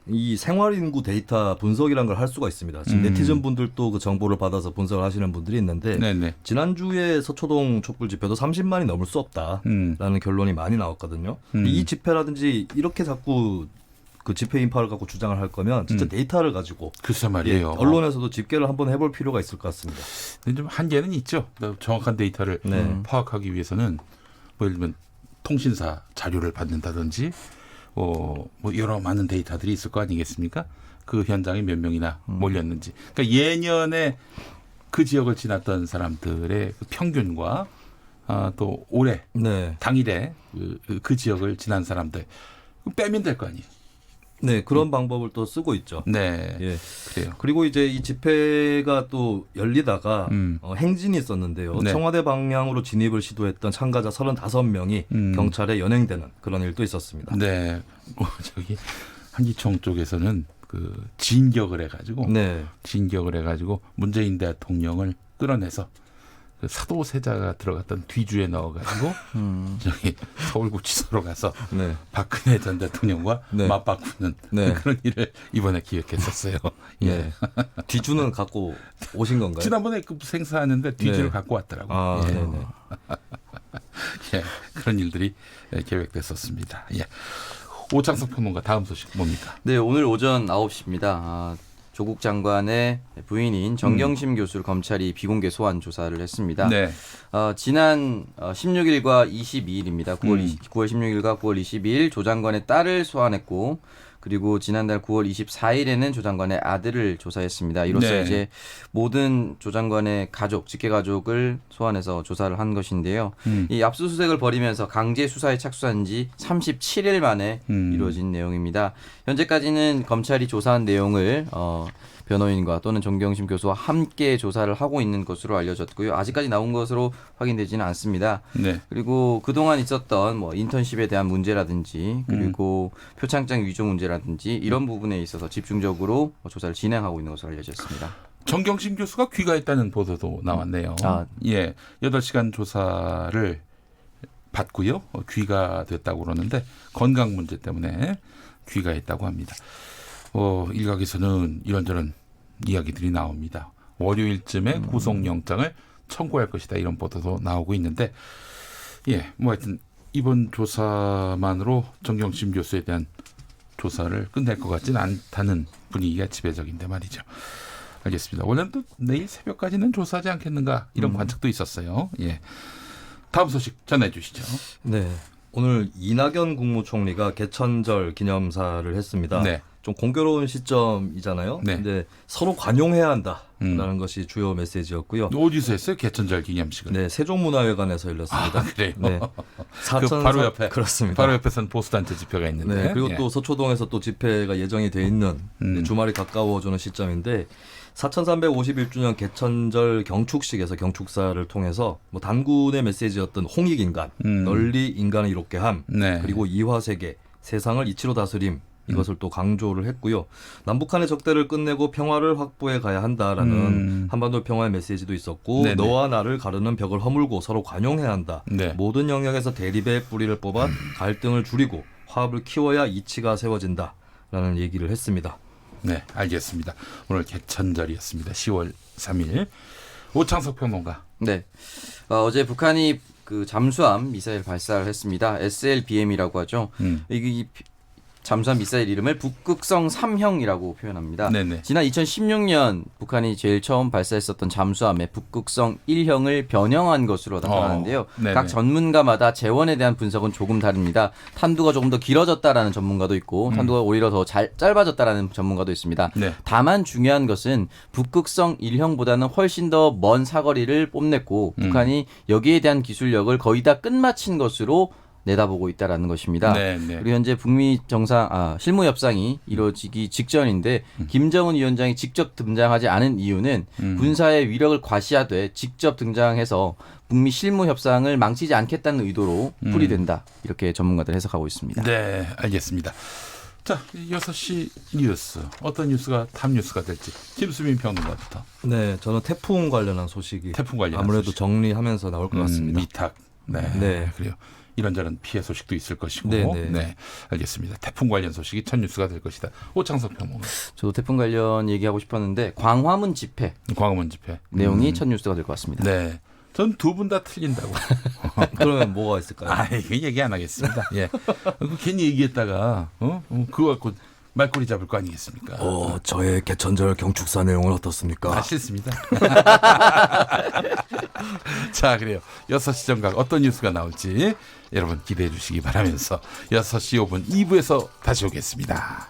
이 생활인구 데이터 분석이라는 걸 할 수가 있습니다. 지금 네티즌 분들도 그 정보를 받아서 분석을 하시는 분들이 있는데 지난주에 서초동 촛불 집회도 30만이 넘을 수 없다라는 결론이 많이 나왔거든요. 이 집회라든지 이렇게 자꾸 그 집회 인파를 갖고 주장을 할 거면 진짜 데이터를 가지고 글쎄 말이에요. 언론에서도 집계를 한번 해볼 필요가 있을 것 같습니다. 근데 좀 한계는 있죠. 정확한 데이터를 파악하기 위해서는 예를 들면 통신사 자료를 받는다든지 여러 많은 데이터들이 있을 거 아니겠습니까? 그 현장에 몇 명이나 몰렸는지. 그러니까 예년에 그 지역을 지났던 사람들의 그 평균과 또 올해 당일에 그 지역을 지난 사람들 빼면 될 거 아니에요. 네, 그런 방법을 또 쓰고 있죠. 그래요. 그리고 이제 이 집회가 또 열리다가 행진이 있었는데요. 청와대 방향으로 진입을 시도했던 참가자 35명이 경찰에 연행되는 그런 일도 있었습니다. 네, 저기 한기총 쪽에서는 그 진격을 해가지고 문재인 대통령을 끌어내서 그 사도세자가 들어갔던 뒤주에 넣어가지고 저기 서울구치소로 가서 박근혜 전 대통령과 맞바꾸는 그런 일을 이번에 기획했었어요. 뒤주는 갖고 오신 건가요? 지난번에 그 행사하는데 뒤주를 갖고 왔더라고요. 그런 일들이 계획됐었습니다. 오창석 평론가 다음 소식 뭡니까? 네, 오늘 오전 9시입니다. 조국 장관의 부인인 정경심 교수를 검찰이 비공개 소환 조사를 했습니다. 지난 16일과 22일입니다. 9월 16일과 9월 22일 조 장관의 딸을 소환했고 그리고 지난달 9월 24일에는 조 장관의 아들을 조사했습니다. 이로써 이제 모든 조 장관의 가족, 직계 가족을 소환해서 조사를 한 것인데요. 이 압수수색을 벌이면서 강제 수사에 착수한 지 37일 만에 이루어진 내용입니다. 현재까지는 검찰이 조사한 내용을 변호인과 또는 정경심 교수와 함께 조사를 하고 있는 것으로 알려졌고요. 아직까지 나온 것으로 확인되지는 않습니다. 그리고 그동안 있었던 인턴십에 대한 문제라든지 그리고 표창장 위조 문제라든지 이런 부분에 있어서 집중적으로 조사를 진행하고 있는 것으로 알려졌습니다. 정경심 교수가 귀가했다는 보도도 나왔네요. 8시간 조사를 받고요. 귀가됐다고 그러는데 건강 문제 때문에 귀가했다고 합니다. 일각에서는 이런저런 이야기들이 나옵니다. 월요일쯤에 구속영장을 청구할 것이다 이런 보도도 나오고 있는데 하여튼 이번 조사만으로 정경심 교수에 대한 조사를 끝낼 것 같지는 않다는 분위기가 지배적인데 말이죠. 알겠습니다. 원래는 또 내일 새벽까지는 조사하지 않겠는가 이런 관측도 있었어요. 다음 소식 전해주시죠. 네. 오늘 이낙연 국무총리가 개천절 기념사를 했습니다. 좀 공교로운 시점이잖아요. 네. 근데 서로 관용해야 한다라는 것이 주요 메시지였고요. 어디서 했어요? 개천절 기념식을? 네, 세종문화회관에서 열렸습니다. 그래요? 네. 그 바로 옆에. 그렇습니다. 바로 옆에서는 보수단체 집회가 있는데. 네, 그리고 또 서초동에서 또 집회가 예정이 돼 있는 주말이 가까워지는 시점인데 4351주년 개천절 경축식에서 경축사를 통해서 뭐 단군의 메시지였던 홍익인간, 널리 인간을 이롭게 함, 그리고 이화세계, 세상을 이치로 다스림 이것을 또 강조를 했고요. 남북한의 적대를 끝내고 평화를 확보해 가야 한다라는 한반도 평화의 메시지도 있었고 네네. 너와 나를 가르는 벽을 허물고 서로 관용해야 한다. 네. 모든 영역에서 대립의 뿌리를 뽑아 갈등을 줄이고 화합을 키워야 이치가 세워진다라는 얘기를 했습니다. 네, 알겠습니다. 오늘 개천절이었습니다. 10월 3일. 오창석 평론가. 네. 어제 북한이 그 잠수함 미사일 발사를 했습니다. SLBM이라고 하죠. 이 잠수함 미사일 이름을 북극성 3형이라고 표현합니다. 네네. 지난 2016년 북한이 제일 처음 발사했었던 잠수함의 북극성 1형을 변형한 것으로 나타나는데요. 각 전문가마다 재원에 대한 분석은 조금 다릅니다. 탄두가 조금 더 길어졌다라는 전문가도 있고 탄두가 오히려 더 짧아졌다라는 전문가도 있습니다. 네. 다만 중요한 것은 북극성 1형보다는 훨씬 더 먼 사거리를 뽐냈고 북한이 여기에 대한 기술력을 거의 다 끝마친 것으로 내다보고 있다라는 것입니다. 그리고 현재 북미 실무 협상이 이루어지기 직전인데 김정은 위원장이 직접 등장하지 않은 이유는 군사의 위력을 과시하되 직접 등장해서 북미 실무 협상을 망치지 않겠다는 의도로 풀이된다. 이렇게 전문가들 해석하고 있습니다. 네, 알겠습니다. 자, 6시 뉴스. 어떤 뉴스가 탑 뉴스가 될지. 김수민 평론가부터. 네, 저는 태풍 관련한 소식이 아무래도 소식. 정리하면서 나올 것 같습니다. 미탁. 네. 그래요. 이런저런 피해 소식도 있을 것이고. 네, 알겠습니다. 태풍 관련 소식이 첫 뉴스가 될 것이다. 오창석 평론가. 저도 태풍 관련 얘기하고 싶었는데 광화문 집회. 내용이 첫 뉴스가 될 것 같습니다. 네. 전 두 분 다 틀린다고. 그러면 뭐가 있을까요? 이거 얘기 안 하겠습니다. 예. 괜히 얘기했다가 그거 갖고 말꼬리 잡을 거 아니겠습니까? 저의 개천절 경축사 내용은 어떻습니까? 싫습니다. 자, 그래요. 6시 정각 어떤 뉴스가 나올지 여러분 기대해 주시기 바라면서 6시 5분 2부에서 다시 오겠습니다.